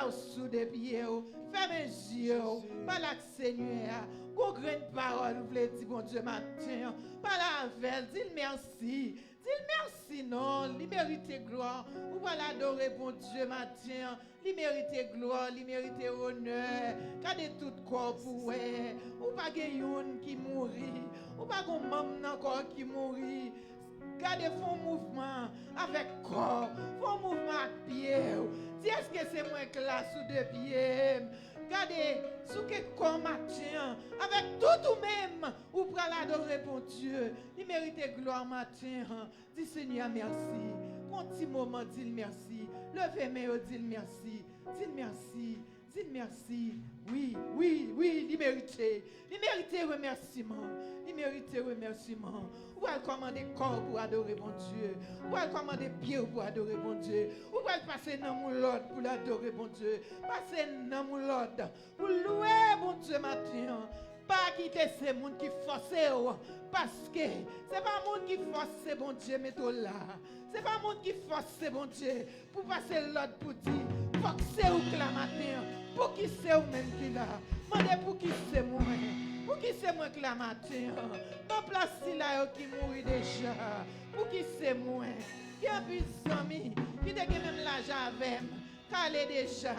là sous des pieds, ferme les yeux, par la Seigneur, qu'on graine parole, vous voulez dire, bon Dieu, matin, par la veille, dis merci. Dis merci, non, il mérite gloire. Ou va l'adorer, bon Dieu, matin. Il mérite gloire, il mérite honneur. Gardez tout corps pour vous. Ou pas quelqu'un qui mourit. Ou pas un membre encore qui mourit. Gardez font mouvement avec corps. Font mouvement avec pied. Dis est-ce que c'est moins classe sous deux pieds? Regardez, sous que corps matin, avec tout ou même, ou pour l'adorer pour Dieu. Il mérite gloire matin. Dis Seigneur merci. Pour un petit moment, dis merci. Levez-moi, dis merci. Dis merci. Dis merci. Oui, oui, oui, il mérite. Il mérite remerciement. Il mérite remerciement. Ou elle commander corps pour adorer mon Dieu. Ou elle commander pied pour adorer mon Dieu. Ou elle passer dans mon lot pour l'adorer mon Dieu. Passer dans mon lot pour louer mon Dieu matin. Pas quitter ces gens qui forcent. Parce que c'est pas monde qui force bon Dieu mettre là. C'est pas monde qui force bon Dieu pour passer l'autre pour dire faut que c'est où que la matin. Pour qui c'est ou même qui là. Demandez pour qui c'est moi. Pour qui c'est moi que la matin. Dans place là qui mourit déjà. Pour qui c'est moi. Qui a plus d'amis. Qui a même l'argent avec moi. Calé déjà.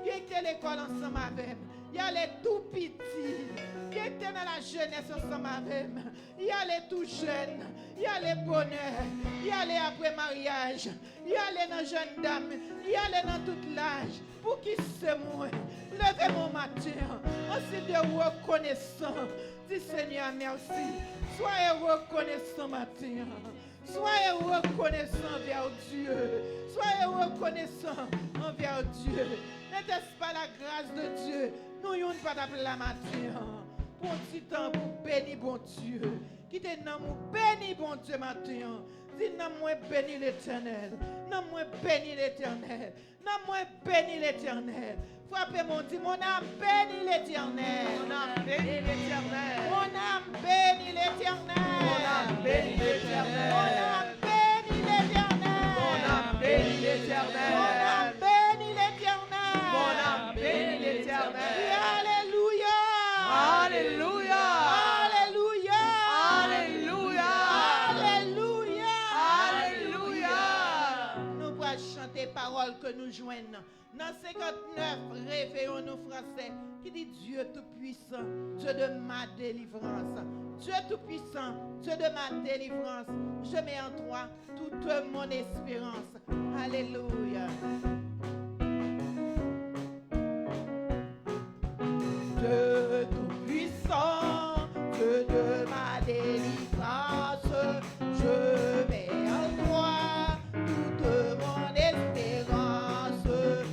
Qui était à l'école ensemble avec moi. Il y a les tout petits. Qui étaient dans la jeunesse ensemble avec moi. Il y a les tout jeunes. Il y a les bonheurs. Il y a les après mariage. Il y a les dans jeunes dames. Il y a les dans tout l'âge. Pour qui c'est moi? Levez mon matin. Aussi de reconnaissant. Dis Seigneur merci. Soyez reconnaissant matin. Soyez reconnaissant envers Dieu. Soyez reconnaissant envers Dieu. N'était-ce pas la grâce de Dieu? Nous n'avons pas d'appeler la matin. Pour un petit temps pour bénir bon Dieu. Qui te nomme béni bon Dieu matin. Dis non moi béni l'Éternel. Non moi béni l'Éternel. Non moi béni l'Éternel. Frappez mon Dieu, mon âme béni l'Éternel. Mon âme béni l'Éternel. Mon âme béni l'Éternel. Mon âme béni l'Éternel. Mon âme béni l'Éternel. Mon âme béni l'Éternel. Mon âme béni l'Éternel. Mon âme béni l'Éternel. Alléluia. Alléluia. Alléluia. Alléluia. Alléluia. Alléluia. Nous pourrons chanter paroles que nous joignons. Dans 59, réveillons-nous français qui dit Dieu Tout-Puissant, Dieu de ma délivrance. Dieu Tout-Puissant, Dieu de ma délivrance. Je mets en toi toute mon espérance. Alléluia. Dieu Tout-Puissant, Dieu de ma délivrance. Je mets en toi toute mon espérance. Dieu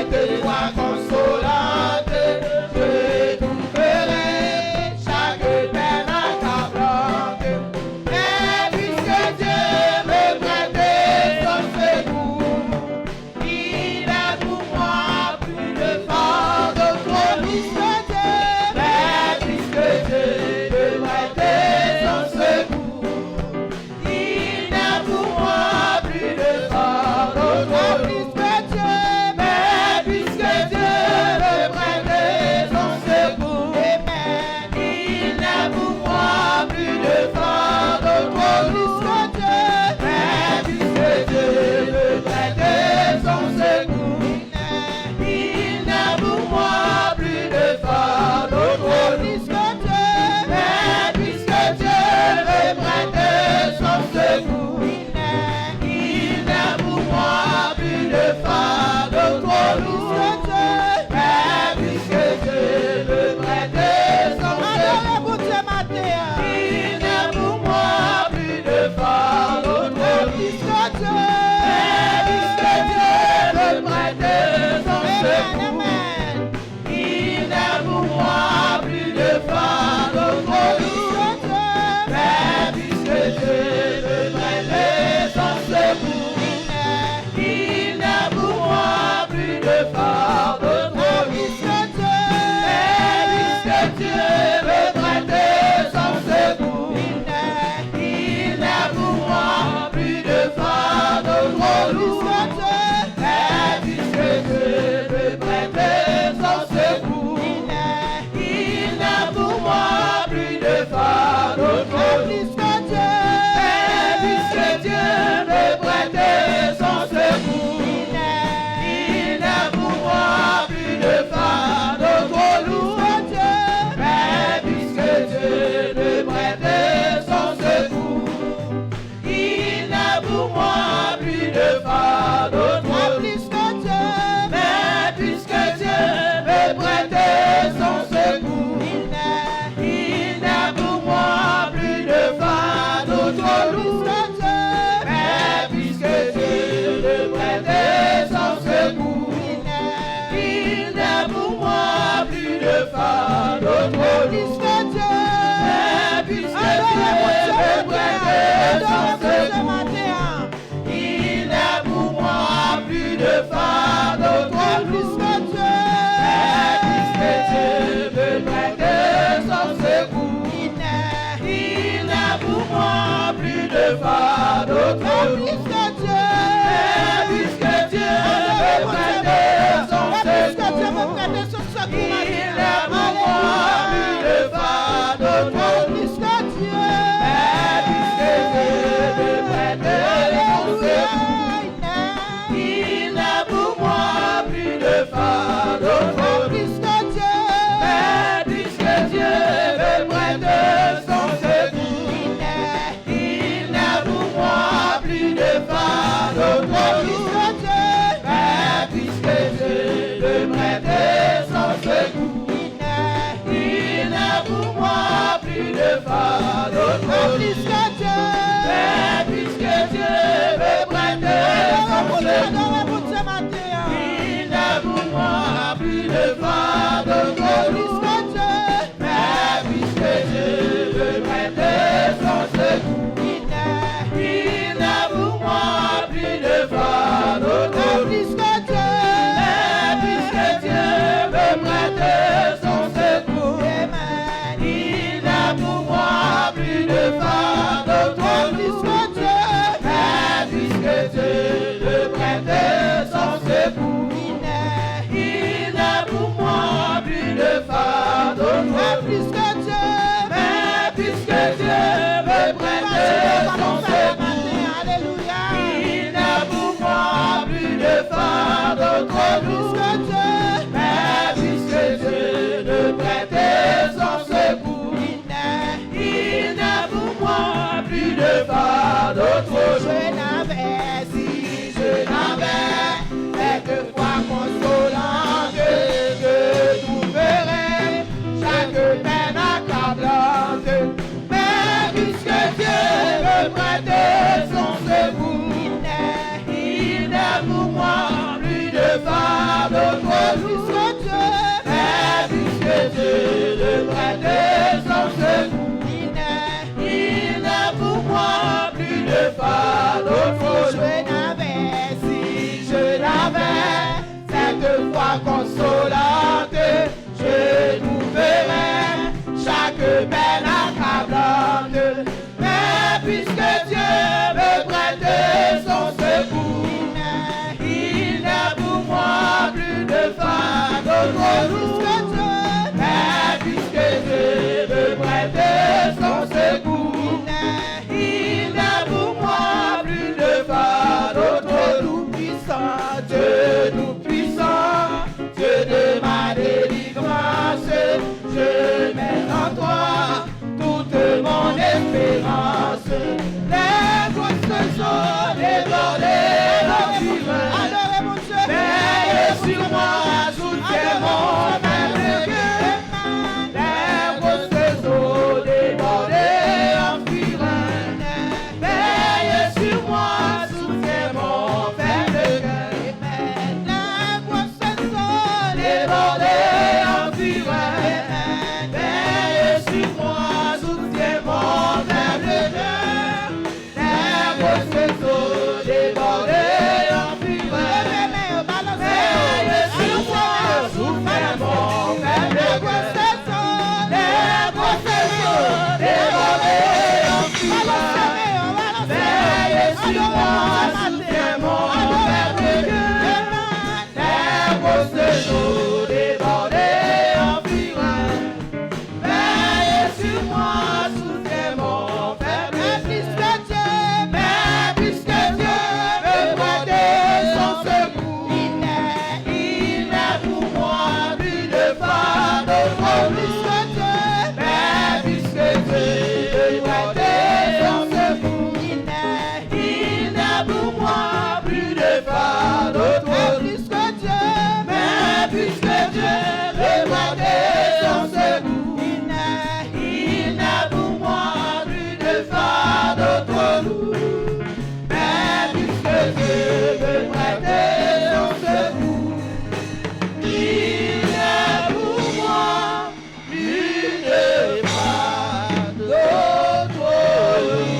quelquefois consolante, je trouverai chaque peine accablante. Mais puisque Dieu me prête son secours, il a pour moi plus de fardeau trop lourd. Mais puisque Dieu me prête son secours, il a pour moi plus de fardeau trop lourd. Mais puisque Dieu me prête son secours, il a pour moi plus de fardeau trop lourd. Mais puisque Dieu me prête son secours, il n'a pour moi plus de fardeau trop lourd. Mais puisque Dieu me prête son secours, il n'a pour moi plus de fardeau trop lourd. Mais puisque Dieu me prête son secours, il n'a pour moi plus de fardeau trop lourd. Mais puisque Dieu me prête son secours, il n'a pour moi plus de fardeau trop lourd. Mais puisque Dieu me prête son secours, il n'a pour moi plus de fardeau trop lourd. Mais puisque Dieu me prête son secours, il n'a pour moi plus de fardeau trop lourd. Mais puisque Dieu me prête son secours, il n'a pour moi plus de fardeau trop lourd. Mais puisque Dieu me prête son secours, il n'a pour moi plus de fardeau trop lourd. Mais puisque Dieu me prête son secours, il n'a pour moi plus de fardeau trop lourd. Mais puisque Dieu me prête son secours, il n'a pour moi plus de fardeau trop lourd. Mais puisque Dieu me prête son secours, il n'a pour moi plus de fardeau trop lourd. Mais puisque Dieu me prête son secours, il n'a pour moi plus de fardeau trop lourd. Mais puisque Dieu me prête son secours, il n'a pour moi plus de fardeau trop lourd. Mais puisque Dieu me prête son secours, il n'a pour moi plus de fardeau trop lourd. Mais puisque Dieu me prête son secours, il n'a pour moi plus de fardeau trop lourd. Mais puisque Dieu me prête son secours, il n'a pour moi plus de fardeau trop lourd. Mais puisque Dieu me prête son secours, il n'a pour moi plus de fardeau trop lourd. Mais puisque Dieu me prête son secours, il n'a pour moi plus de fardeau trop lourd. Mais puisque Dieu me prête son secours, il n'a pour moi plus de fardeau trop lourd. Mais puisque Dieu me prête son secours, il n'a pour moi plus de fardeau trop lourd. Mais puisque Dieu me prête son secours, il n'a pour moi plus de fardeau trop lourd. Mais puisque Dieu me prête son secours, il n'a pour moi plus de fardeau trop lourd. Mais puisque Dieu me prête son secours, il n'a pour moi plus de fardeau trop lourd. Si je n'avais quelquefois consolante, je trouverai chaque peine accablante. Mais puisque Dieu me prête son secours, il n'a pour moi plus de fardeau voix consolante, je trouverai chaque peine accablante. Mais puisque Dieu me prête son secours, il n'est pour moi plus de fardeau trop lourd. Mais puisque Dieu me prête son secours, il n'est pour moi plus de fardeau trop lourd. Dieu tout-puissant, Dieu de ma délivrance, je mets en toi toute mon espérance. Les grosses eaux débordées Adorez mon Dieu. veillez sur moi, soutiens mon maître. Les grosses eaux débordées enfuiront. Veillez sur moi, soutiens mon faible cœur. Débordé en fureur, veille sur moi, soutiens mon faible cœur. Les grosses eaux débordées en fureur, veille sur moi, soutiens mon faible cœur. Les grosses eaux débordées en fureur, veille sur moi, soutiens mon faible cœur. Les grosses eaux débordées en fureur, veille sur moi, soutiens mon faible cœur. Mais puisque Dieu me prête son secours, il n'est pour moi plus de fardeau trop lourd. Mais puisque Dieu me prête son secours, il n'est pour moi plus de fardeau trop lourd. Mais puisque Dieu me prête son secours, il n'a pour moi plus de fardeau trop lourd. Mais puisque Dieu me prête son secours, il n'a pour moi plus de fardeau trop lourd.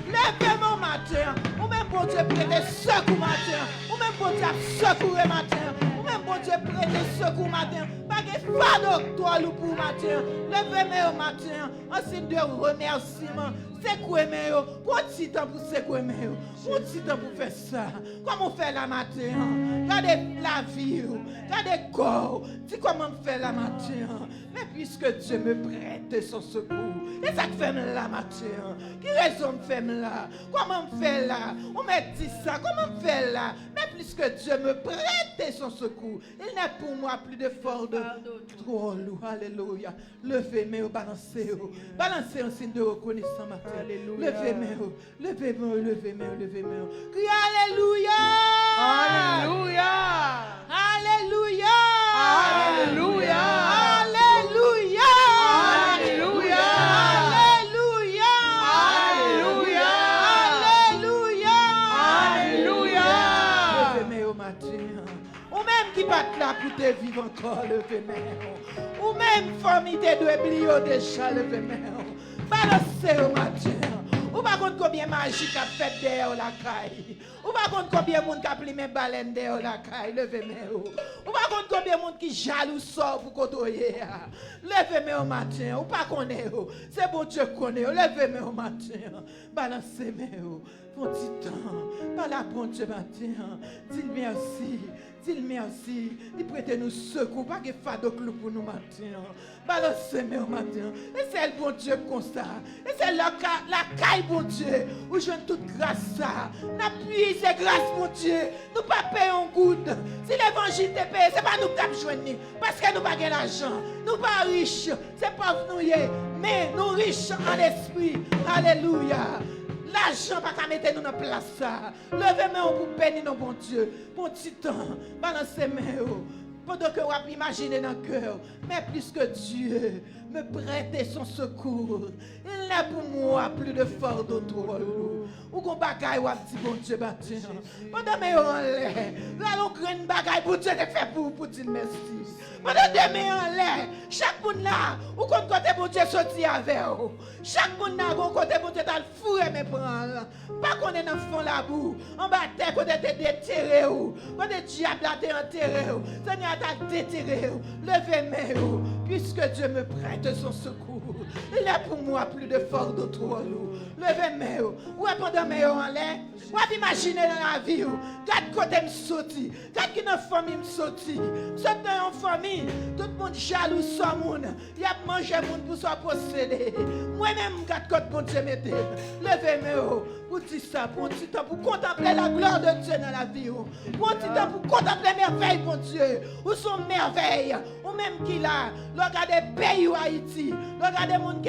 Levez mon matin. Ou même bon Dieu prête secours matin. Ou même bon Dieu secourir matin. Ou même bon Dieu prête secours matin. Pas de fardeau toi pour matin. Levez-moi au matin. En signe de remerciement. Secouez-moi. Pour petit temps pour secouer-moi. Pour petit temps pour faire ça. Comment on fait la matin? Regardez la vie. Regardez le corps. Dis comment on fait la matin. Mais puisque Dieu me prête son secours. Et ça que fait la matin. Qui raison me fait là? Comment me fait là? On me dit ça. Comment me fait là? Mais puisque Dieu me prête son secours. Il n'est pour moi plus de fort de trop lourd. Alléluia. Levez-moi, balancez-vous. Balancez un signe de reconnaissance matin. Alléluia. Levez-moi, levez-moi, levez-moi, levez-moi. Crie Alléluia. Alléluia. Alléluia. Alléluia. Alléluia. Alléluia. Alléluia. Alléluia. Alléluia. Alléluia. Levez-moi au matin. Ou même qui bat là pour te vivre encore, levez-moi. Ou même famille te doit oublier déjà, levez-moi. Balancez au matin. Ou pas contre combien de magie qui a fait derrière la caille. Ou pas contre combien de monde qui a pris mes baleines derrière la caille. Levez-moi. Ou pas contre combien de monde qui jaloux sort pour côtoyer. Levez-moi au matin. Ou pas connaître. C'est bon Dieu connaît. Levez-moi au matin. Balancez-moi. Bon petit temps. Par la bonne Dieu matin. Dis merci. Dis merci. Il prête nous secours. Pas que fardeau pour nous matin. Balancez-moi au matin. Et c'est le bon Dieu comme ça. Et c'est la caille bon Dieu. Où je toute grâce ça. N'appuie c'est grâce mon Dieu. Nous pas payons goutte. Si l'évangile te paye, c'est pas nous qui avons joindre. Parce que nous pas de l'argent. Nous pas riches. C'est pas nous. Mais nous riches en esprit. Alléluia. L'argent pas qu'à mettre nous dans place ça. Levez-moi pour bénir nos bon Dieu. Bon petit temps. Balancez-moi. Pendant que vous imaginez dans le cœur. Mais plus que Dieu me prêter son secours. Il n'est pour moi plus de fort d'autre. Ou qu'on bagaille ou dit bon Dieu matin. Pendant mes en l'air, allons créer une bagaille pour Dieu de faire pour dire merci. Pendant demain en l'air, chaque monde là, ou qu'on côté bon Dieu sorti avec vous. Chaque monde là, qu'on côté bon Dieu t'as fourré mes prendre. Pas qu'on est dans le fond la boue, en bas terre qu'on est déterré ou, qu'on est diable là t'es enterré ou, Seigneur t'a déterré ou, levez mes ou, puisque Dieu me prête son secours. Il est pour moi plus de fort d'autre ou. Levez mes ou, ou pendant mes en l'air, ou imaginer dans la vie ou, quatre côtés me sorti, quatre qui dans famille me sorti, c'est dans une famille, tout le monde jaloux sur monde, il a mangé monde pour soit posséder. Moi-même quatre côtés bon Dieu m'aider. Levez mes ou, pour dire ça, pour un petit temps, pour contempler la gloire de Dieu dans la vie. Pour un petit temps, pour contempler merveilles, mon Dieu. Où sont merveilles? Ou même qui là, regardez pays ou Haïti, regardez les gens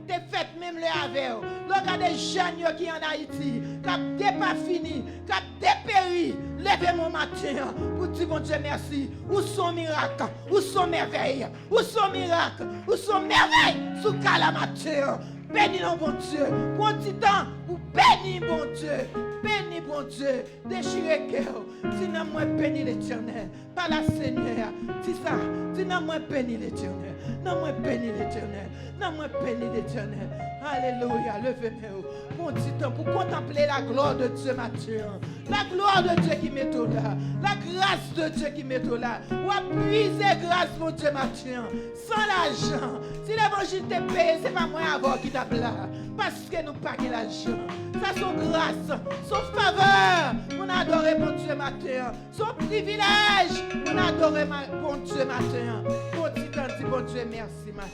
qui ont fait même les avec. Regardez les jeunes qui en Haïti, qui n'ont pas fini, qui ont dépéri. Levez mon matin pour dire, mon Dieu, merci. Où sont miracles? Où sont merveilles? Où sont miracles? Où sont merveilles? Sous Calamateur. Bénis nos bon Dieu. Pour un petit temps, pour bénir bon Dieu. Bénis bon Dieu. Déchirez cœur. Dis-nous moi bénis l'Éternel. Par la Seigneur. Dis ça. Dis-nous moi bénis l'Éternel. Non moi bénis l'Éternel. Non moi bénis l'Éternel. Alléluia. Levez-moi. Pour un petit temps, pour contempler la gloire de Dieu matin. La gloire de Dieu qui met tout là. La grâce de Dieu qui met tout là. Ou puiser grâce mon Dieu matin. Sans l'argent. Si l'évangile t'est payé, c'est pas moi avant qui t'a là. Parce que nous pas l'argent. Ça son grâce, son faveur. On adore mon Dieu matin. Son privilège. On adore mon Dieu matin. Bon dit bon Dieu merci matin.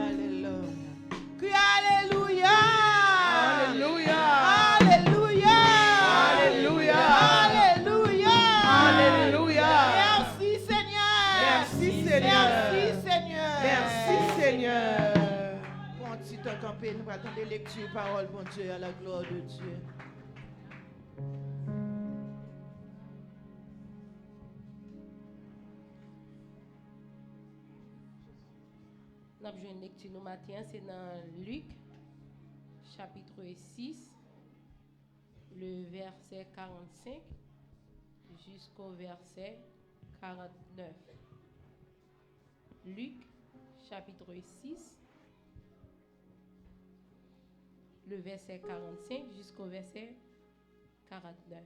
Alléluia. Crie Alléluia. Alléluia. Alléluia. Alléluia. Alléluia. Alléluia. Merci Seigneur. Merci Seigneur. Merci Seigneur. Merci Seigneur. Bon petit temps campé, nous attendons les lectures, parole, bon Dieu, à la gloire de Dieu. Nous avons une lecture nous matin, c'est dans Luc, chapitre 6, le verset 45 jusqu'au verset 49. Luc, chapitre 6, le verset 45 jusqu'au verset 49.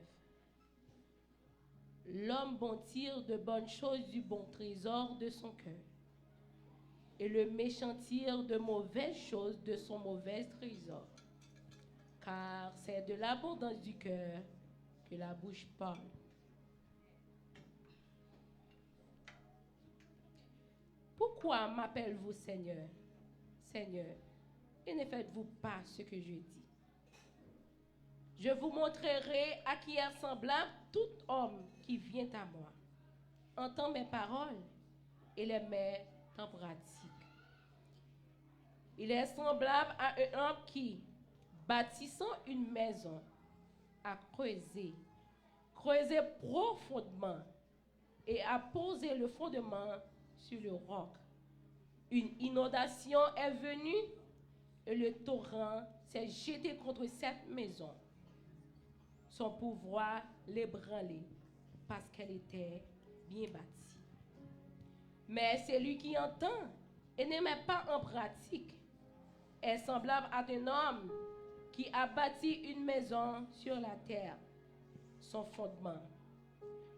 L'homme bon tire de bonnes choses du bon trésor de son cœur, et le méchant tire de mauvaises choses de son mauvais trésor. Car c'est de l'abondance du cœur que la bouche parle. Pourquoi m'appelez-vous Seigneur, Seigneur, et ne faites-vous pas ce que je dis? Je vous montrerai à qui est semblable tout homme qui vient à moi, entend mes paroles et les met en pratique. Il est semblable à un homme qui, bâtissant une maison, a creusé profondément et a posé le fondement sur le roc. Une inondation est venue et le torrent s'est jeté contre cette maison. Son pouvoir l'ébranlait parce qu'elle était bien bâtie. Mais celui qui entend et ne met pas en pratique est semblable à un homme qui a bâti une maison sur la terre, son fondement.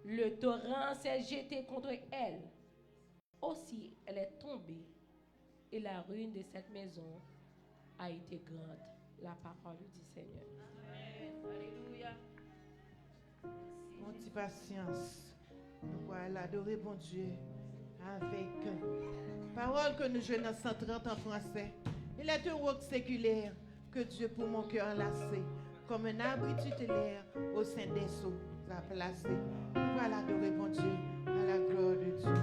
Le torrent s'est jeté contre elle. Aussi, elle est tombée et la ruine de cette maison a été grande. La parole du Seigneur. Amen. Alléluia. Mon petit patience. Nous allons adorer bon Dieu avec parole que nous jouons dans 130 en français. Il est un roc séculaire que Dieu pour mon cœur lassé, comme un abri tutélaire au sein des seaux a placé. Nous allons adorer bon Dieu à la gloire de Dieu.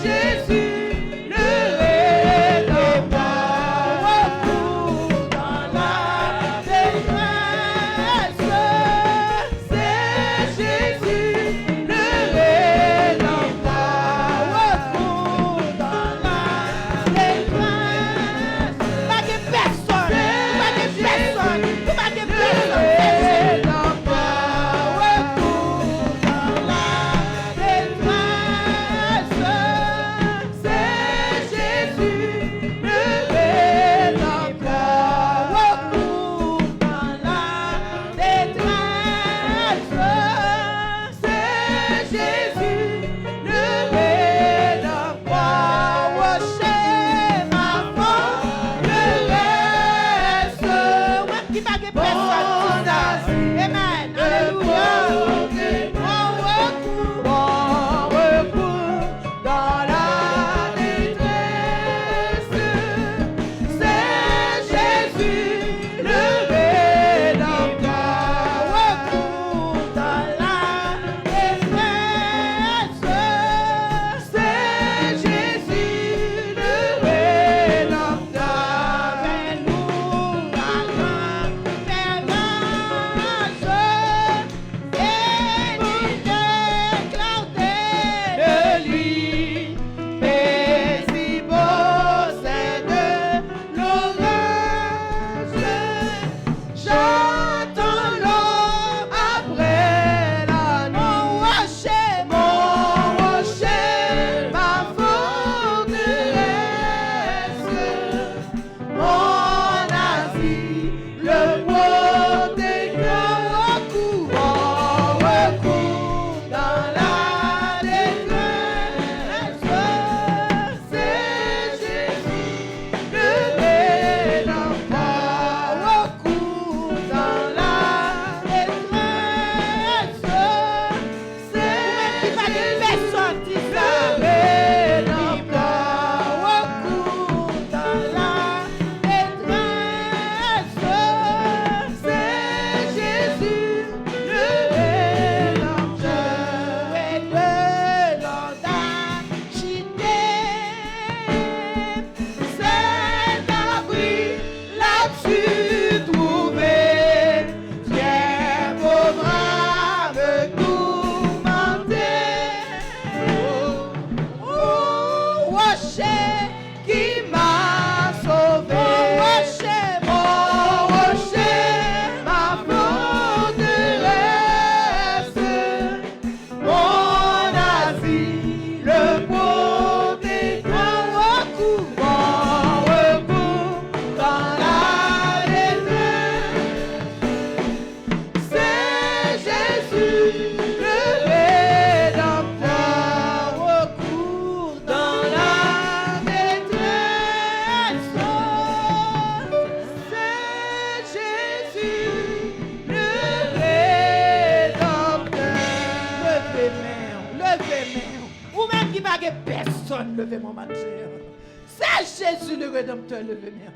Jésus. rocher qui m'a sauvé. Mon rocher, Mon rocher, ma forteresse, mon asile, le protecteur, mon recours dans la détresse. C'est Jésus, le Rédempteur, recours dans la détresse. C'est Jésus, le Rédempteur. levez main. Ou même qui n'a personne, levez mon matin. C'est Jésus le Rédempteur, levez main.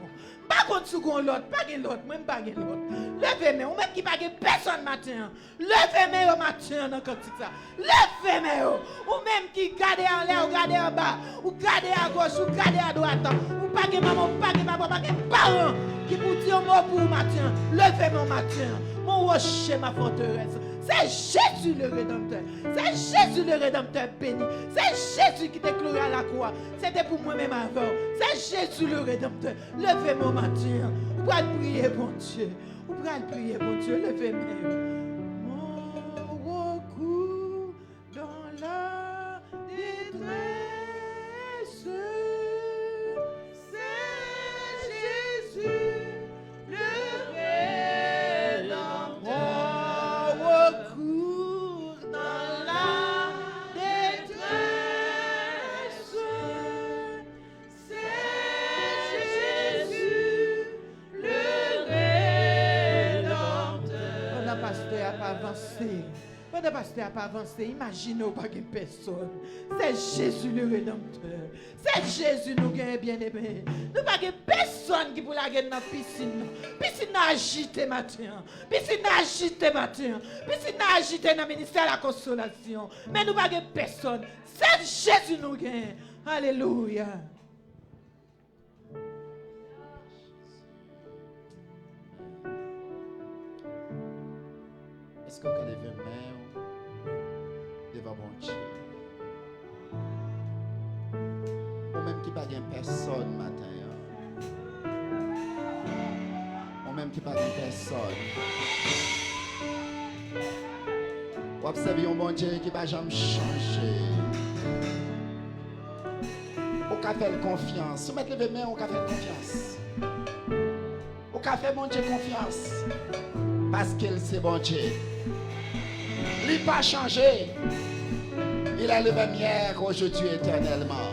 Pas contre sous l'autre, pas de l'autre, même pas de l'autre. Levez main, ou même qui n'a personne matin. Levez main au matin dans cantique ça. Levez main, ou même qui garde en l'air, ou garde en bas, ou garde à gauche, ou garde à droite, ou pas de maman, pas de papa, pas de parents qui vous dit un mot pour matin. Levez mon matin, mon rocher, ma forteresse. C'est Jésus le Rédempteur. C'est Jésus le Rédempteur béni. C'est Jésus qui t'a cloué à la croix. C'était pour moi-même avant. C'est Jésus le Rédempteur. Levez mon matin. Vous pouvez prier, bon Dieu. Vous pouvez prier, bon Dieu. Levez-moi. Mon recours dans la détresse. C'est Jésus le Rédempteur. Recours dans la détresse. C'est Jésus le Rédempteur. Pendant que pasteur n'a pas avancé. Pendant que pasteur n'a pas avancé, imaginez pas qu'il n'y a personne. C'est Jésus le Rédempteur. C'est Jésus nous gagne bien aimé. Nous pas personne qui pour la gagner dans la piscine. Piscine agitée matin. Piscine agitée matin. Piscine agitée dans le ministère de la consolation. Mais nous pas personne. C'est Jésus nous gagne. Alléluia. Est-ce qu'on peut lever main devant mon Dieu? Ou même qui n'a pas personne matin. Ou même qui n'a pas personne. Ou observez un bon Dieu qui ne va jamais changer. Ou qu'a fait confiance. Ou mettre lever main, ou qu'a fait confiance. Ou qu'a fait mon Dieu confiance. Parce qu'il c'est bon Dieu. Il n'a pas changé. Il est le même hier, aujourd'hui, éternellement.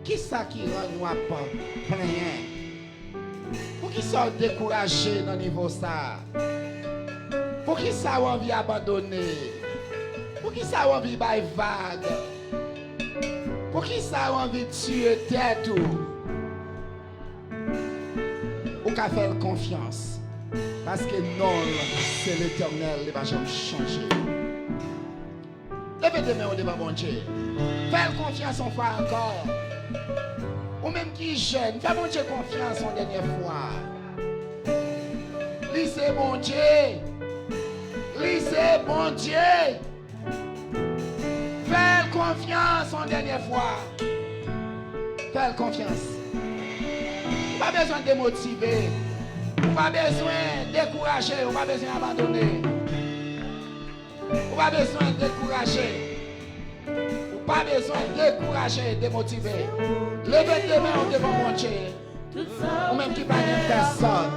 Qui ça qui rend nous à pas plein? Pour qui ça découragé dans le niveau ça? Pour qui ça a envie d'abandonner? Pour qui ça a envie de vague? Pour qui ça a envie de tuer tête ou qu'a fait confiance? Parce que non, c'est l'Éternel, il ne va jamais changer. Levez des mains devant mon Dieu. Faites confiance en foi encore. Ou même qui jeune, faites mon Dieu confiance en dernière fois. Lisez mon Dieu. Lisez mon Dieu. Faites confiance en dernière fois. Faites confiance. Pas besoin de démotiver. Pas besoin de décourager, ou pas besoin d'abandonner. Ou pas besoin de décourager. Ou pas besoin de décourager, démotiver. Levez les mains devant mon Dieu. Ou même qui parle de personne.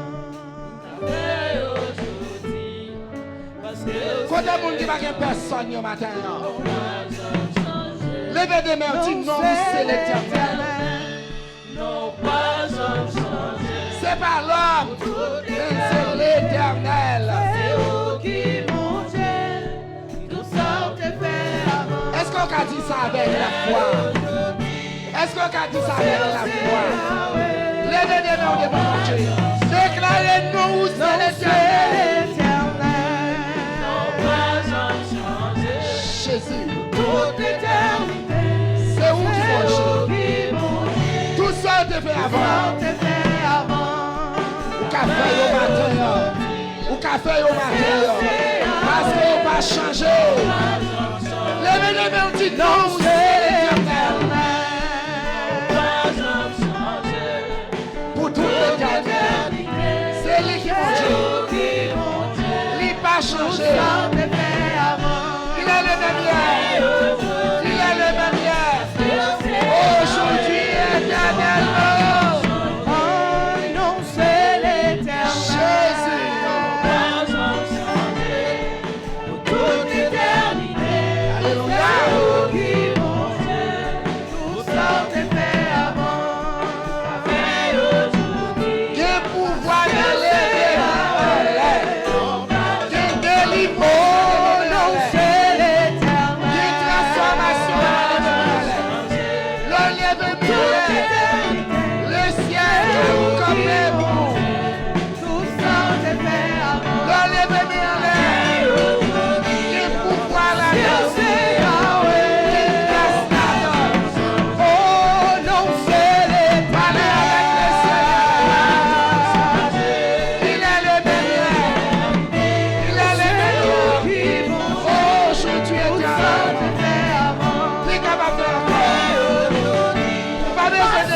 Quand il y a des gens qui parlent de personne ce matin. Levez les mains, dites non, c'est l'Éternel. C'est pas l'homme, mais c'est l'Éternel. Est-ce qu'on a dit ça avec la foi? Est-ce qu'on a dit ça avec la foi? Levez les mains devant mon Dieu. Déclarez-nous où c'est l'Éternel. Jésus. C'est où tu manges? Tout ça te fait avant. Ou café au matin. Ou café au matin. Parce qu'on va changer. Levez les mains, on dit non, c'est l'Éternel. Il est le même hier. Il est le même hier. Aujourd'hui et éternellement. Annoncez l'éternel. Pour toute éternité. Alléluia. Vous qui montez, tout ça est fait avant. Quel pouvoir de lever quel délivrance, Annoncez l'éternel. quelle transformation, le lève le ciel comme les bouts, Tout ça est fait avant. le lève quel pouvoir la C'est Yahweh. quelle grâce la Annoncez l'éternel. il est le meilleur, il est le meilleur, aujourd'hui et éternellement. Il est capable de faire. Pas besoin de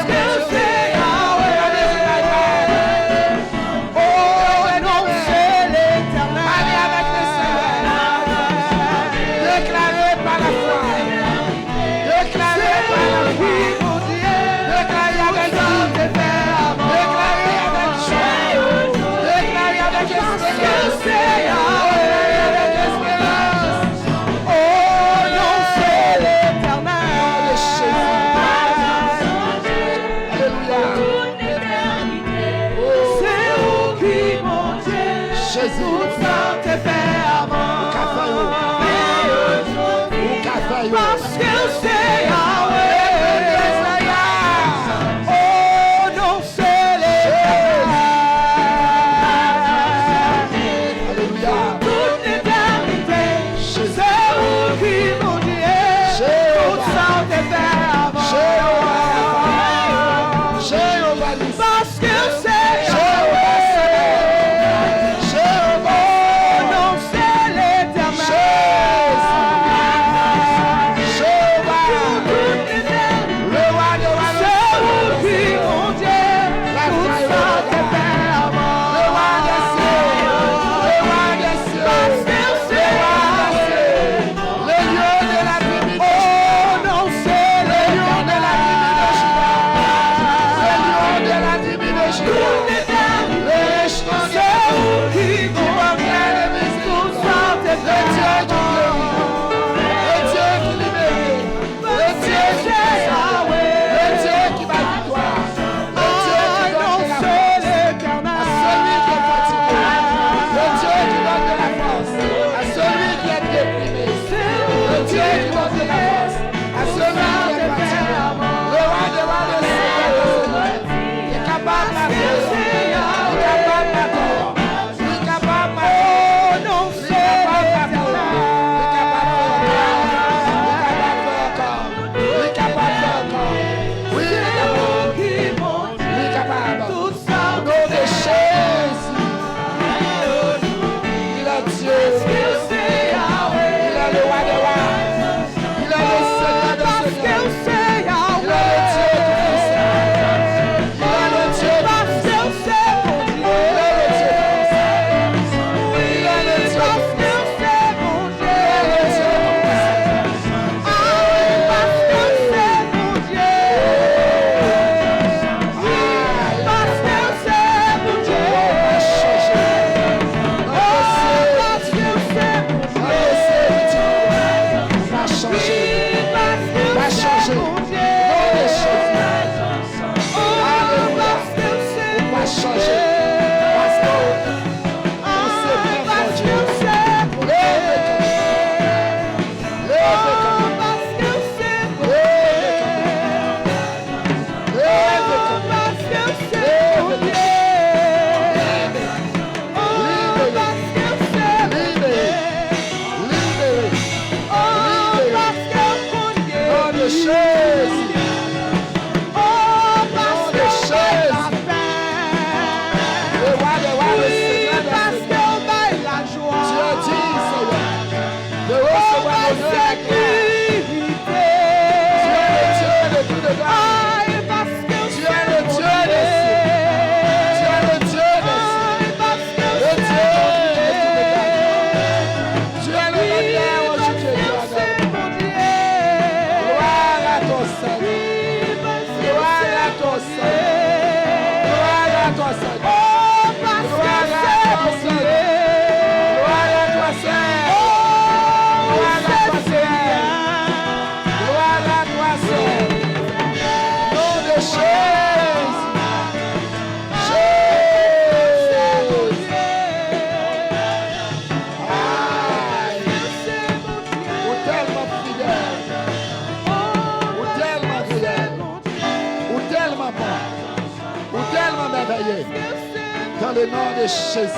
Dans le nom de Jésus.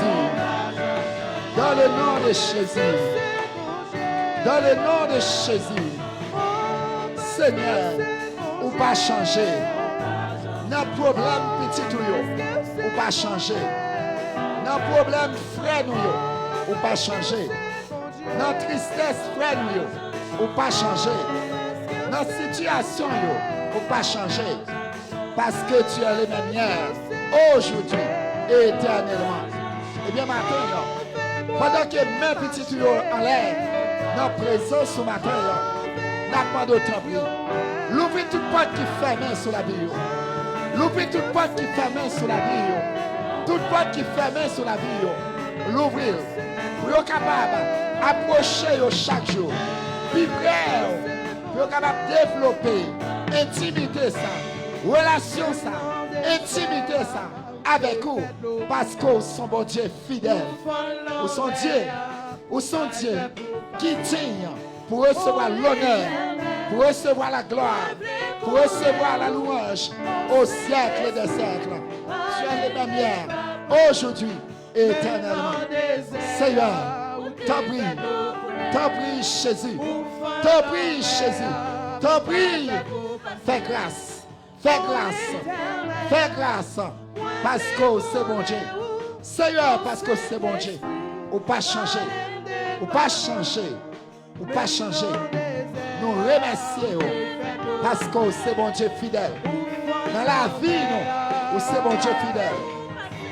Dans le nom de Jésus. Dans le nom de Jésus. Seigneur, ou pas changer. Dans le problème petit ou pas changer. Dans le problème frère ou pas changer. Dans la tristesse frère ou pas changer. Dans la situation ou pas changer. Parce que tu es le même hier, aujourd'hui et éternellement. Et bien maintenant, pendant que mes petits en l'air, dans la présence ce matin, n'a pas d'autre prix. L'ouvrir toute porte qui ferme sur la vie. L'ouvrir toute porte qui ferme sur la vie. Toute porte qui ferme sur la vie. L'ouvrir. Pour être capable d'approcher chaque jour. Vibrer. Pour être capable de développer intimité ça. Relation ça. Intimité ça. Avec vous. Parce que son bon Dieu fidèle. Ou son Dieu. Ou son Dieu qui tient pour recevoir l'honneur, pour recevoir la gloire, pour recevoir la louange au siècle des siècles. Tu es le même hier, aujourd'hui et éternellement. Seigneur, t'en prie Jésus, t'en prie Jésus, t'en prie. Fais grâce, fais grâce, fais grâce, parce que c'est bon Dieu. Seigneur, parce que c'est bon Dieu. Ou pas changer, ou pas changer. Ou pas changer. Nous remercions parce que c'est bon Dieu fidèle. Dans la vie, nous, où c'est bon Dieu fidèle.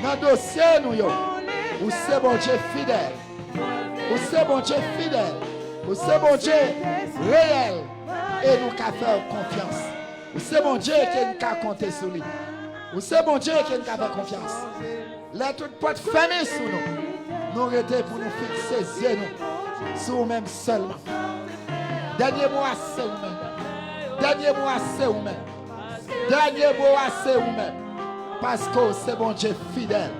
Dans le dossier, nous, où c'est bon Dieu fidèle. Où c'est bon Dieu fidèle. Où c'est bon Dieu réel. Et nous qu'à faire confiance. Où c'est bon Dieu qui nous qu'à compter sur lui. Où c'est bon Dieu qui nous qu'à faire confiance. Les toutes portes fermées sur nous. Nous arrêtons pour nous fixer les yeux, nous. Sur vous-même seulement. Dernier mot c'est vous-même. Dernier mot c'est vous-même. Dernier mot c'est vous-même. Parce que c'est bon Dieu fidèle.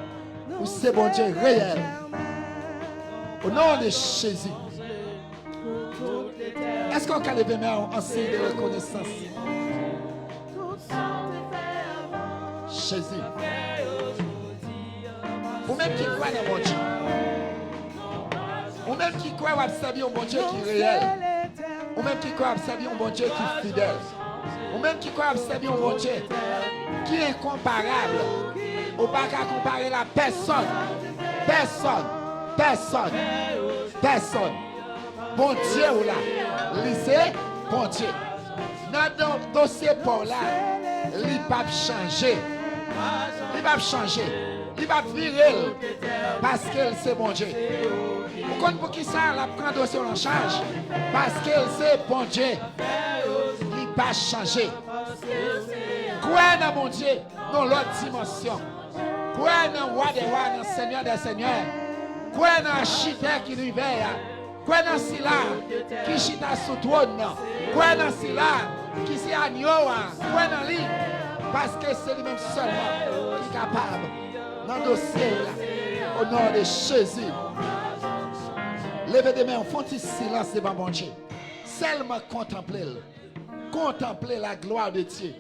Ou c'est bon Dieu réel. Au nom de Jésus. Est-ce qu'on peut lever main en signe de reconnaissance? Jésus. Vous-même qui croyez dans mon Dieu. Ou même qui croit observer un bon Dieu qui est réel. Ou même qui croit observer un bon Dieu qui est fidèle. Ou même qui croit observer un bon Dieu qui est incomparable. Ou pas qu'à comparer la personne. Personne. Personne. Personne. Bon Dieu ou là. Lisez, bon Dieu. Dans le dossier pour là, il ne va pas changer. Il va changer. Il va virer parce que c'est bon Dieu. Vous comprenez pour qui ça, la prend dossier en charge? Parce que c'est bon Dieu. Il va changer. Croyez dans mon Dieu, dans l'autre dimension. Croyez dans le roi des rois, dans le Seigneur des seigneurs. Croyez dans l'architecte qui nous veille. Croyez dans Sila qui chita sous trône. Croyez dans Sila qui c'est agneau. Croyez dans lui. Parce que c'est lui-même seulement qui est capable. Dans le dossier là, au nom de Jésus. Levez des mains, font un silence devant mon Dieu. Seulement contempler la gloire de Dieu.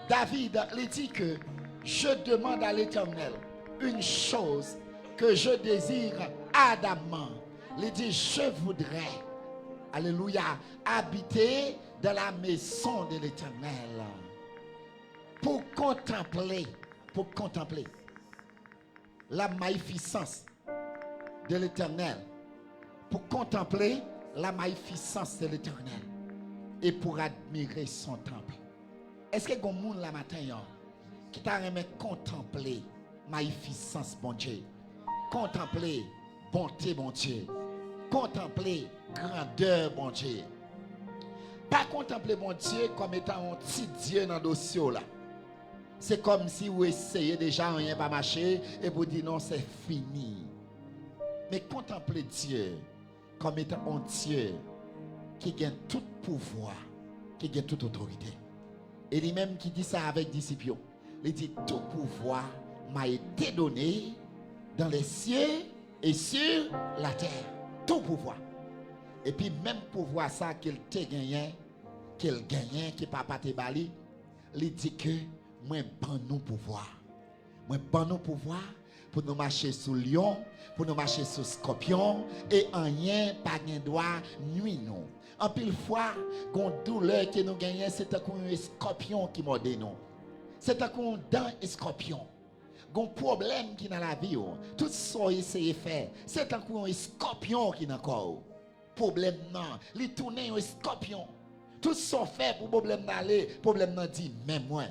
David il dit que je demande à l'Éternel une chose que je désire ardemment. Il dit je voudrais, alléluia, habiter dans la maison de l'Éternel. Pour contempler la magnificence de l'Éternel. Pour contempler la magnificence de l'Éternel. Et pour admirer son temple. Est-ce que vous monde la matin qui t'a aimé contempler magnificence bon Dieu? Contempler bonté bon Dieu. Contempler grandeur bon Dieu. Pas contempler bon Dieu comme étant un petit Dieu dans le dossier là. C'est comme si vous essayez déjà, rien pas marcher, et vous dites non, c'est fini. Mais contemplez Dieu comme étant un Dieu qui gagne tout pouvoir, qui gagne toute autorité. Et lui-même qui dit ça avec disciples, il dit tout pouvoir m'a été donné dans les cieux et sur la terre. Tout pouvoir. Et puis même pouvoir ça qu'il te gagné, qu'il gagne, qui papa te bali, il dit que moi ban nous pouvoir. Moi ban nous pouvoir pour nous marcher sous lion, pour nous marcher sous scorpion, et rien pas gain droit nuit nous. En pile fois, qu'on douleur que nous gagnons, c'est un scorpion qui morde nous. C'est un dent et scorpion. Gon problème qui dans la vie, tout ça essayer faire, c'est un scorpion qui dans corps. Problème non, li tourner un scorpion. Tout ça fait pour problème d'aller, problème non dit même moi.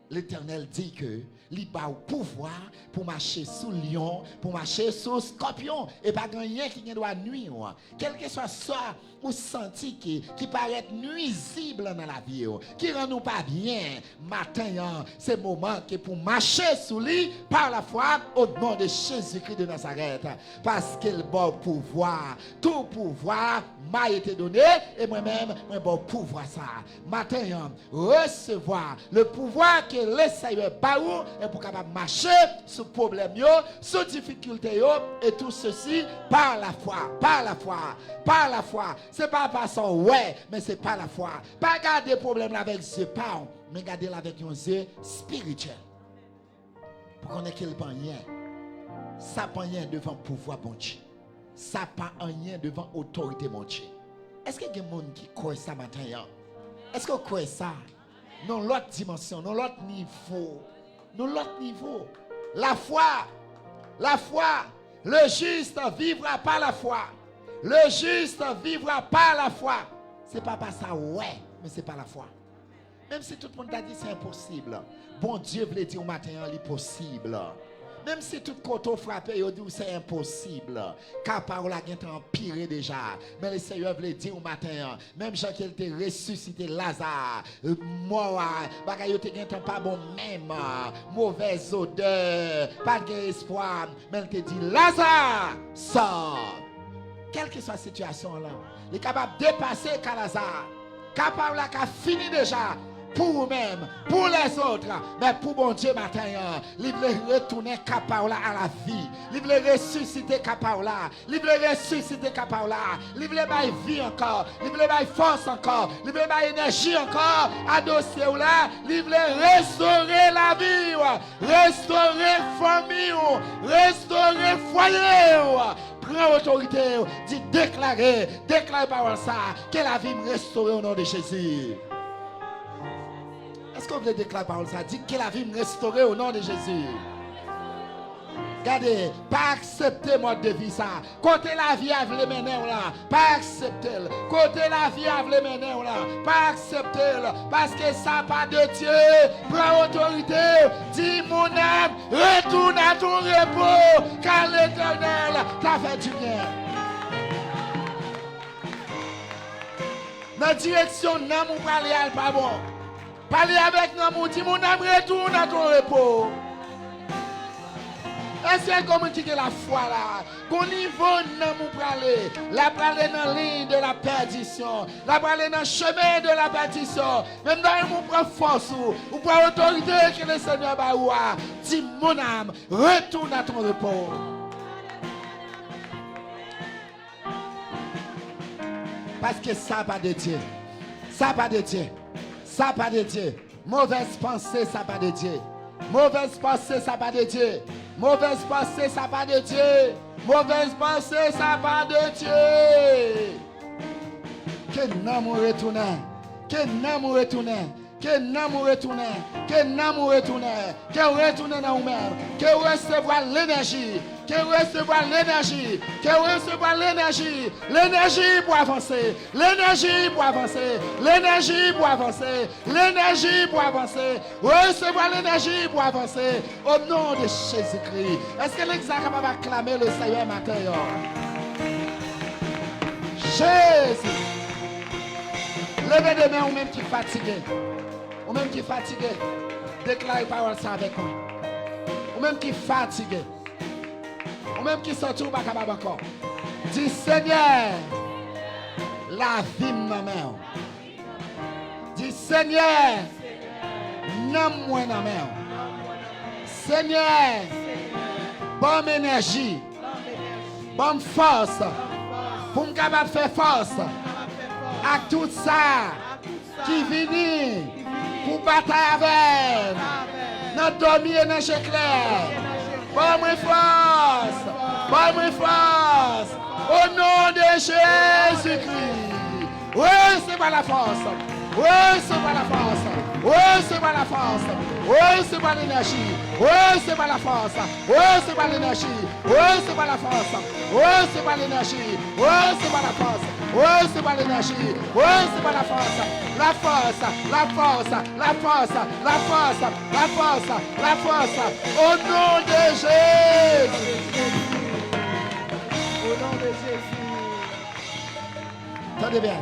L'Éternel dit que il a le pouvoir pour marcher sous lion, pour marcher sous scorpion et pas rien qui doit nuire. Quel que soit ça ou senti qui paraît nuisible dans la vie, qui rend nous pas bien, matin, c'est moment que pour marcher sous lui par la foi au nom de Jésus-Christ de Nazareth, parce qu'il a pouvoir, tout pouvoir m'a été donné et moi-même, moi bon pouvoir ça. Matin, recevoir le pouvoir que le Seigneur baou et pour capable marcher sous problème yo, sous difficulté yo, et tout ceci par la foi, par la foi, par la foi. C'est pas par son ouais, mais c'est par la foi. Pas garder problème avec yeux pas, mais garder avec un yeux spirituel. Pour qu'on ait qu'il pas rien. Ça pas rien devant pouvoir bon Dieu. Ça pas rien devant autorité mon Dieu. Est-ce qu'il y a des gens qui croient ça matin? Est-ce que vous croyez ça? Non, l'autre dimension, non, l'autre niveau. Non, l'autre niveau. La foi, le juste vivra par la foi. Le juste vivra par la foi. C'est pas par ça, ouais, mais c'est par la foi. Même si tout le monde a dit c'est impossible. Bon Dieu voulait dire au matin, c'est possible. Même si tout côté frappé, il dit c'est impossible. Car parole a empiré déjà. Mais le Seigneur voulait dire au matin, même Jean qui était ressuscité Lazare, mort, bagaille était pas bon même, mauvaise odeur, pas d'espoir. Mais il te dit Lazare, sort. Quelle que soit la situation là, il est capable de dépasser Lazare. Car parole a fini déjà. Pour vous-même, pour les autres, mais pour bon Dieu matin, il veut retourner Capaola à la vie, il veut ressusciter Capaola, il veut ressusciter Capaola, il veut bailler vie encore, il veut bailler force encore, il veut bailler énergie encore, à dossier là, il veut restaurer la vie, restaurer famille, restaurer foyer. Prends autorité, dit déclarer par ça, que la vie me restaure au nom de Jésus. Est-ce qu'on veut déclarer parole ça? Dit que la vie me restaurer au nom de Jésus. Regardez, pas accepter mode de vie ça. Côté la vie à vle mener là, pas accepter. Côté la vie à vle mener là, pas accepter parce que ça pas de Dieu. Prends autorité, dis mon âme, retourne à ton repos, car l'Éternel t'a fait du bien. Dans la direction non mon parler pas bon. Parlez avec nous, dis mon âme retourne à ton repos. Est-ce que comment tu la foi là? Qu'au niveau non mon parler, la parler dans la ligne de la perdition, la parler dans le chemin de la perdition. Même dans mon prend force ou pour autorité que le Seigneur va voir. Dis mon âme retourne à ton repos. Parce que ça pas de Dieu. Ça pas de Dieu. Ça pas de Dieu. Mauvaise pensée, ça pas de Dieu. Mauvaise pensée, ça pas de Dieu. Mauvaise pensée, ça pas de Dieu. Mauvaise pensée, ça pas de Dieu. Que non retourne. Que non retourne. Que non retourne. Que non retourne. Que retourne dans nous-mêmes. Que recevoir l'énergie. Que recevoir l'énergie, que recevoir l'énergie, l'énergie pour avancer, l'énergie pour avancer, l'énergie pour avancer, l'énergie pour avancer, recevoir l'énergie pour avancer, au nom de Jésus-Christ. Est-ce que l'examen va acclamer le Seigneur matin? Jésus. Levez les mains, ou même qui fatigué, ou même qui fatigué, déclarez parole ça avec moi, ou même qui fatigué. Ou même qui sont tout capable encore. Dis Seigneur, la vie m'en main. Dis Seigneur, non moi dans main. Seigneur, bonne énergie, bonne force, pour me capable faire force à tout ça qui vient pour bataille avec. Dans dormir et dans clair. Bonne force. Bonne force. Au nom de Jésus-Christ. Recevez la force. Recevez la force. Recevez la force. Recevez l'énergie. Recevez la force. Recevez l'énergie. Recevez la force. Recevez l'énergie. Recevez la force. Recevez l'énergie. Recevez la force. La force. La force. La force. La force. La force. La force. Au nom de Jésus. Au nom de Jésus. Attendez bien.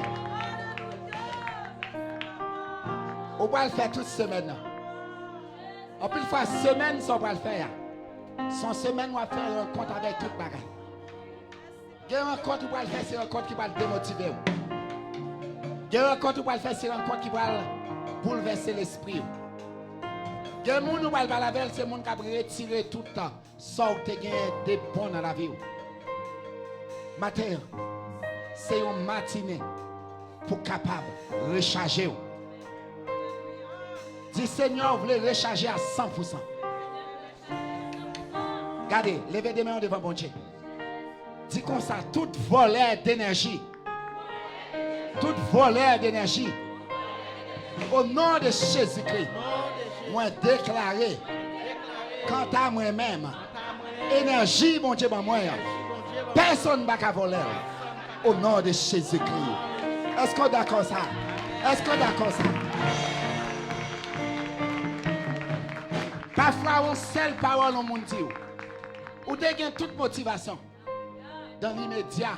On va le faire toute semaine. En plus, fois semaine, ça on va le faire. Son semaine, on va faire un compte avec toute bagaille. Il y a un compte qui va le faire, c'est un compte qui va le démotiver. Il y a un compte qui va le faire, c'est un compte qui va bouleverser l'esprit. Il y a un monde qui va le faire, c'est un monde qui va retirer tout le temps. Sauf que tu as des bons dans la vie. Matin, c'est une matinée pour capable de recharger. Dis Seigneur, vous voulez recharger à 100%. Regardez, levez des mains devant mon Dieu. Dis comme ça, tout voleur d'énergie. Tout voleur d'énergie. Au nom de Jésus-Christ, moi déclaré, quant à moi-même, énergie, mon Dieu, moi, personne ne va voler. Au nom de Jésus-Christ. Est-ce qu'on est d'accord ça? Est-ce qu'on est d'accord ça? Parfois, on seule parole au monde dit. Ou dégaine toute motivation. Dans l'immédiat,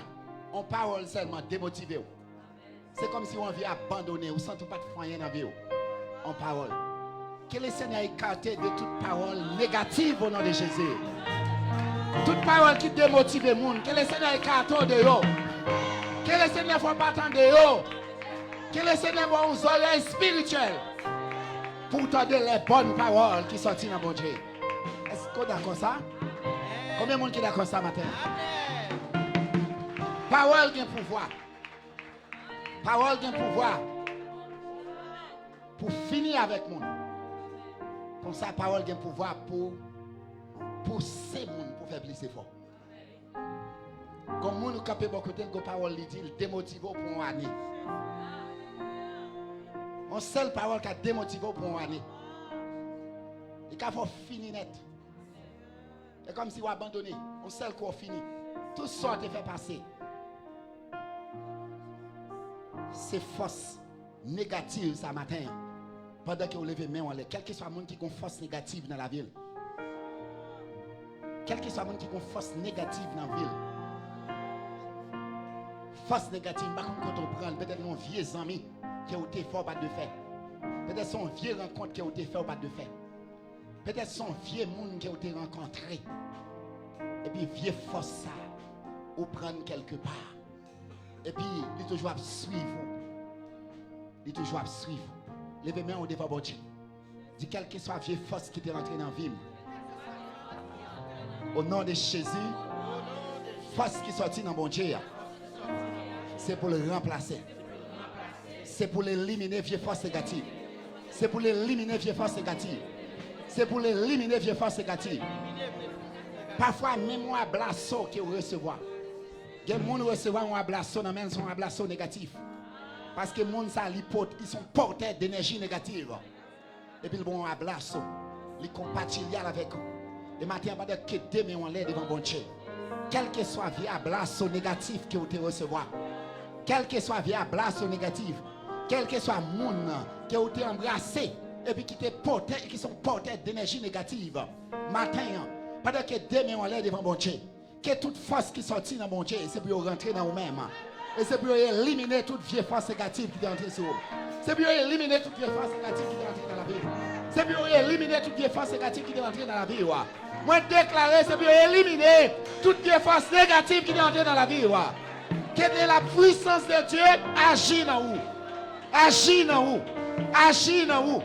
on parole seulement démotivé. C'est comme si on vient abandonner ou sans tout pas de foyer dans la vie. On parole. Que le Seigneur écarté de toute parole négative au nom de Jésus. Toute parole qui démotive le monde. Que le Seigneur écarte de eux. Que le Seigneur ne pas attendre de eux. Que le Seigneur ait une oreille spirituelle. Pour entendre les bonnes paroles qui sortent dans mon Dieu. Est-ce qu'on est d'accord ça? Combien de monde qui est d'accord ça matin? Parole qui a pouvoir. Parole qui a pouvoir. Pour finir avec moi. Comme ça, parole qui a pouvoir pour pousser mon pour faire plus fort. Comme nous capé beaucoup de temps, parole dit, il démotive pour une année. Une seule parole qui a démotivé pour une année. Il faut finir net. C'est comme si vous abandonnez. On seul qu'on finit. Tout ça te fait passer. C'est force négative ce matin. Pendant que vous levez main en l'air, quel que soit le monde qui a une force négative dans la ville. Quel que soit le monde qui a une force négative dans la ville. Force négative, par contre, quand on prend peut-être un vieux ami qui a été fort pas de faire. Peut-être son vieux rencontre qui a été fait ou pas de faire. Peut-être son vieux monde qui a été rencontré. Et puis vieux force ça ou prendre quelque part. Et puis il toujours à suivre. Il toujours à suivre. Levez main au devant Dieu. Dis quelle que soit vieille force qui est rentrée dans la vie. Au nom de Jésus, force qui sortit dans mon Dieu. C'est pour le remplacer. C'est pour l'éliminer vieille force négative. C'est pour l'éliminer vieille force négative. C'est pour l'éliminer vieille force négative. Parfois, même un ablasso que vous recevez. Il y a des gens qui reçoivent un ablasso, mais c'est un ablasso négatif. Parce que les gens ils sont porteurs d'énergie négative. Et puis, ils vont un ablasso. Ils compatissent avec eux. Le matin, on va dire que demain, on l'aide devant bon Dieu. Quel que soit le ablasso négatif que vous recevez. Quel que soit le ablasso négatif. Quel que soit le monde qui a été embrassé. Et puis qui sont porteurs d'énergie négative. Matin, pendant que demain on l'aide devant mon Dieu, que toute force qui sortit dans mon Dieu, c'est pour rentrer dans vous-même. Et c'est pour éliminer toute vieille force négative qui est entrée sur vous. C'est pour éliminer toute vieille force négative qui est entrée dans la vie. C'est pour éliminer toute vieille force négative qui est entrée dans la vie. Moi déclarer, c'est pour éliminer toute vieille force négative qui est entrée dans la vie. Que la puissance de Dieu agit dans vous. Agit dans vous. Agit dans vous.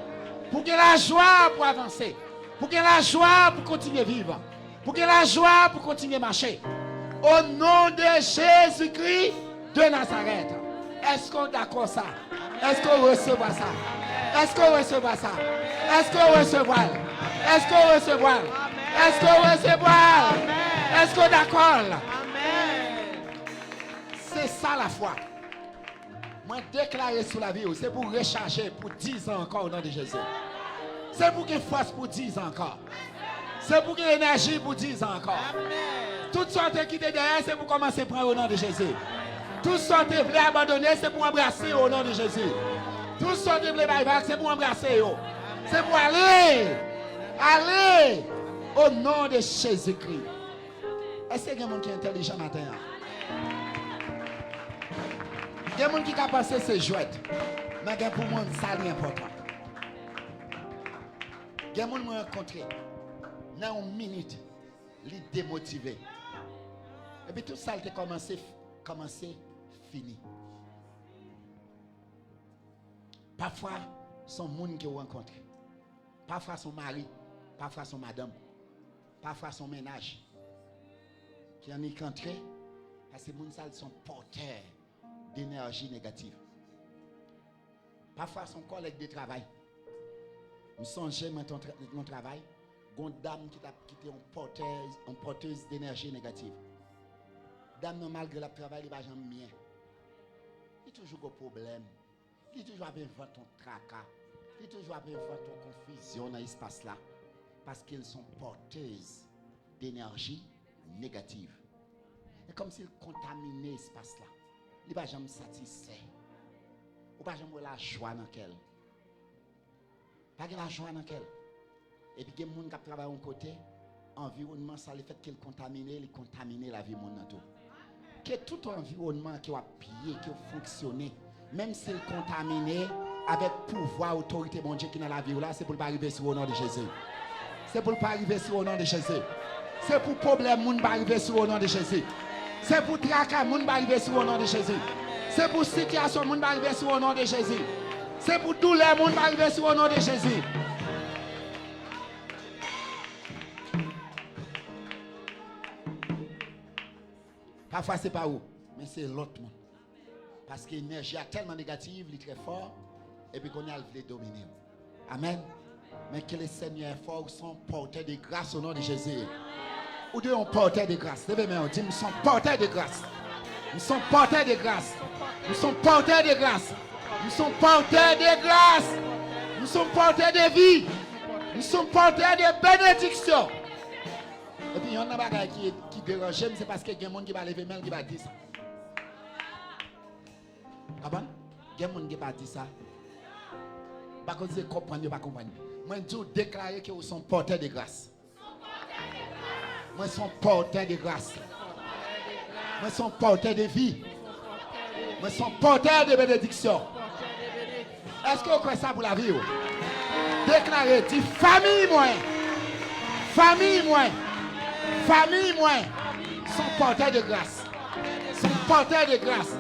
Pour que la joie pour avancer. Pour que la joie pour continuer à vivre. Pour que la joie pour continuer à marcher. Au nom de Jésus-Christ de Nazareth. Est-ce qu'on est d'accord ça? Est-ce qu'on recevra ça? Est-ce qu'on recevra ça? Est-ce qu'on recevra? Est-ce qu'on recevra? Est-ce que vous recevez? Est-ce que vous d'accord? Amen. C'est ça la foi. Moi, déclarer sur la vie, c'est pour recharger pour 10 ans encore au nom de Jésus. C'est pour qu'il y ait force pour 10 ans encore. C'est pour qu'il y ait énergie pour 10 ans encore. Toutes sortes qui étaient derrière, c'est pour commencer à prendre au nom de Jésus. Toutes sortes qui voulaient abandonner, c'est pour embrasser au nom de Jésus. Toutes sortes qui voulaient bailler, c'est pour embrasser. C'est pour aller. Aller au nom de Jésus-Christ. Est-ce qu'il y a quelqu'un qui est intelligent maintenant? Il y a des gens qui ont pensé que c'est chouette. Mais pour moi, ça c'est important. Il y a des gens qui m'ont rencontré. Dans une minute, ils démotivés. Et puis tout ça, il a commencé, fini. Parfois, son monde qui vous rencontré. Parfois, son mari. Parfois, son madame. Parfois, son ménage. Qui en est rencontré. Parce que les gens sont porteurs d'énergie négative. Parfois, son collègue de travail. Je songe mon travail. Une dame qui était une porteuse d'énergie négative. Dame, malgré le travail, il va jamais bien. Il y a toujours un problème. Il y a toujours un tracas. Il y a toujours une confusion dans l'espace là. Parce qu'ils sont porteuses d'énergie négative. Et comme s'ils contaminaient l'espace là. Il ne va jamais satisfait. Il ne va jamais la joie dans quel. Pas de la joie dans quel. Et puis, il y a des gens qui travaillent à un côté, environnement, ça le fait qu'il contamine la vie de mon tout. Que tout environnement qui a pillé, qui a fonctionné, même s'il est contaminé avec pouvoir, autorité, mon Dieu, qui est dans la vie, là, c'est pour ne pas arriver sur le nom de Jésus. C'est pour ne pas arriver sur le nom de Jésus. C'est pour problème, mon ne pas arriver sur le nom de Jésus. C'est pour tracas, mon ne pas arriver sur le nom de Jésus. C'est pour situation, mon ne pas arriver sur le nom de Jésus. C'est pour douleur, mon ne pas arriver sur le nom de Jésus. Parfois, ce n'est pas où, mais c'est l'autre monde. Parce que l'énergie est tellement négative, elle est très fort, et puis qu'on a le dominer. Amen. Mais que les Seigneurs forts sont porteurs de grâce au nom de Jésus. Ou deux, on porteur de grâce. Levez-moi, on dit, nous sommes porteurs de grâce. Nous sommes porteurs de grâce. Nous sommes porteurs de grâce. Nous sommes porteurs de grâce. Nous sommes porteurs de vie. Nous sommes porteurs de bénédiction. Et puis, il y a un bagage qui dérange, c'est parce qu'il y a des gens qui va lever main qui va dire ça. Ah bon? Il y a des gens qui va dire ça. Par contre, c'est comprendre, pas comprendre. Moi, je déclare que vous sont porteurs de grâce. Moi, je suis porteur de grâce. Moi, je suis porteur de vie. Moi, je suis porteur de bénédiction. Est-ce que vous croyez ça pour la vie? Déclarez, dit famille, moi. Famille, moi. Famille, moi. Sont porteurs de grâce. Sont porteurs de grâce.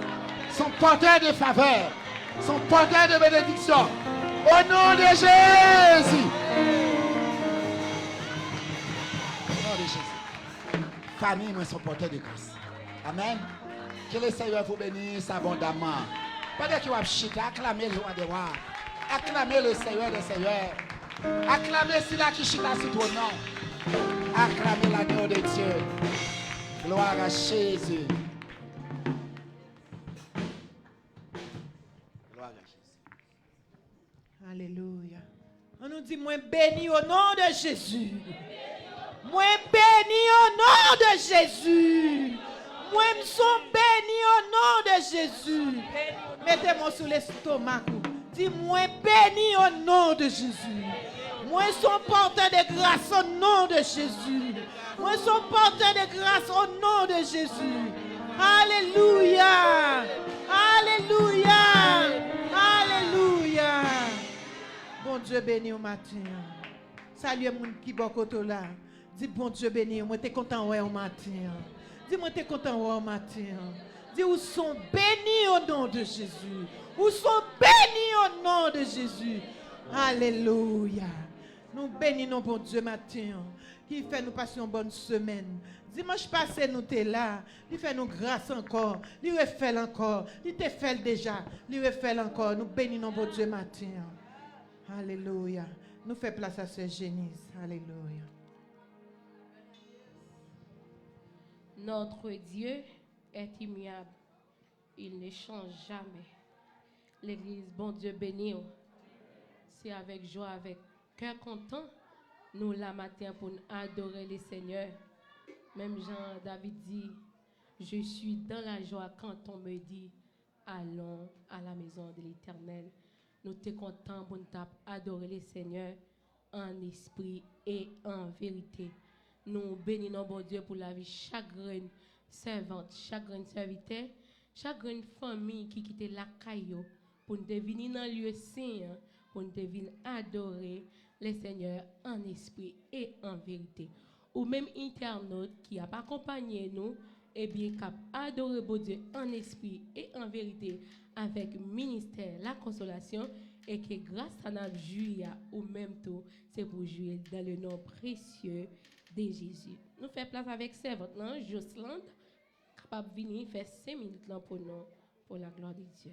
Sont porteurs de faveur. Sont porteurs de bénédiction. Au nom de Jésus. Au nom de Jésus. Famille, moi, sont porteurs de grâce. Amen. Que le Seigneur vous bénisse abondamment. Pendant que vous avez chita, acclamez le roi des rois. Acclamez le Seigneur des seigneurs. Acclamez celui qui chita sur ton nom. Acclamez l'agneau de Dieu. Gloire à Jésus. Gloire à Jésus. Alléluia. On nous dit, moi béni au nom de Jésus. Moi béni au nom de Jésus. Moi me suis béni au nom de Jésus. Mettez-moi sur l'estomac. Dis-moi béni au nom de Jésus. Moi suis porteur de grâce au nom de Jésus. Moi suis porteur de grâce au nom de Jésus. Alléluia. Alléluia. Alléluia. Bon Dieu béni au matin. Salut mon qui bokoto là. Dis bon Dieu béni, moi t'es content ouais au matin. Dis-moi t'es content ouais au matin. Dis où sont bénis au nom de Jésus. Où sont bénis au nom de Jésus. Alléluia. Nous bénissons bon Dieu matin qui fait nous passer une bonne semaine. Dimanche passé nous t'es là, il fait nous grâce encore, il refait encore, il te fait déjà, il refait encore. Nous bénissons bon Dieu matin. Alléluia. Nous fait place à ce génie. Alléluia. Notre Dieu est immuable. Il ne change jamais. L'Église, bon Dieu béni. C'est avec joie, avec cœur content, nous la matin pour adorer le Seigneur. Même Jean-David dit, je suis dans la joie quand on me dit, allons à la maison de l'Éternel. Nous sommes contents pour nous adorer le Seigneur en esprit et en vérité. Nous bénissons bon Dieu pour la vie chaque servante, chaque serviteur, chaque famille qui quitte la caillou pour nous venir dans le lieu saint, pour nous venir adorer le Seigneur en esprit et en vérité. Ou même internaute qui a accompagné nous, et bien cap adorer bon Dieu en esprit et en vérité avec ministère la consolation et que grâce à notre juillet ou même tout, c'est pour jouer dans le nom précieux de Jésus. Nous faisons place avec servante Jocelyn, capable de venir faire 5 minutes là pour nous, pour la gloire de Dieu.